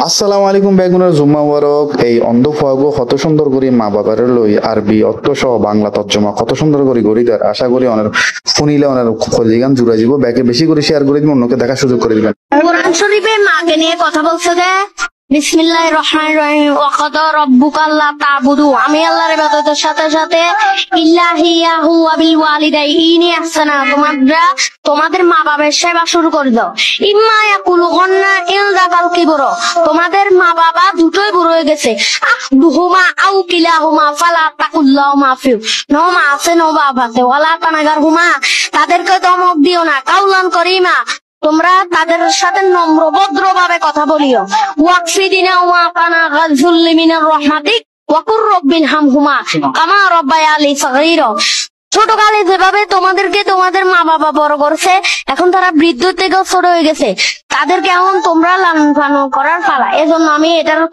আসসালামু আলাইকুম বেগুনের জুম্মা মুবারক। এই অন্ধ ফুয়াগো কত সুন্দর করে মা বাবার লই আরবি অর্থ সহ বাংলা তর্জমা কত সুন্দর করে গড়িদার। আশা করি অনেক শুনিলে অনেক খলিগান জুড়ে যাব। ব্যাকে বেশি করে শেয়ার করে দিবেন, অন্যকে দেখার সুযোগ করে দিবেন। কোরআন শরীফে মাকে নিয়ে কথা বলছে যে বিসমিল্লাহির রহমানির রহিম ওয়া কাদা রাব্বুকা আল্লা তা'বুদু, আমি আল্লাহর ইবাদতের সাথে সাথে ইল্লাহিয়াহু ওয়া বিল ওয়ালিদাইনি ইহসানা, তোমাদের মা বাবার সেবা শুরু করে দাও। ইম্মা ইয়াকুলুনা ইনদাকাল কিবর, তোমাদের মা বাবা দুটোই বুড়ো হয়ে গেছে। আহদুহুমা আও কিলাহুমা ফালা তাকুল্লাহুমা ফিউ, নো মা আছে নো বাবা আছে, ওয়ালা তানাগারহুমা, তাদেরকে ধমক দিও না। কাউলান করিমা, তোমরা তাদের সাথে নম্র ভদ্র ভাবে কথা বলিও। ওয়াকফিদিনা ওয়া কানা গাযুল মিনার রহমাতিক ওয়া কুর রব্বিল হামহুমা কামা রাব্বায়ানি সগীরা, ছোটকালে যেভাবে তোমাদেরকে তোমাদের মা বাবা বড় করছে, এখন তারা বৃদ্ধ থেকেও ছোট হয়ে গেছে, তাদেরকে এখন তোমরা লালন পালন করার পালা। এজন্য আমি এটার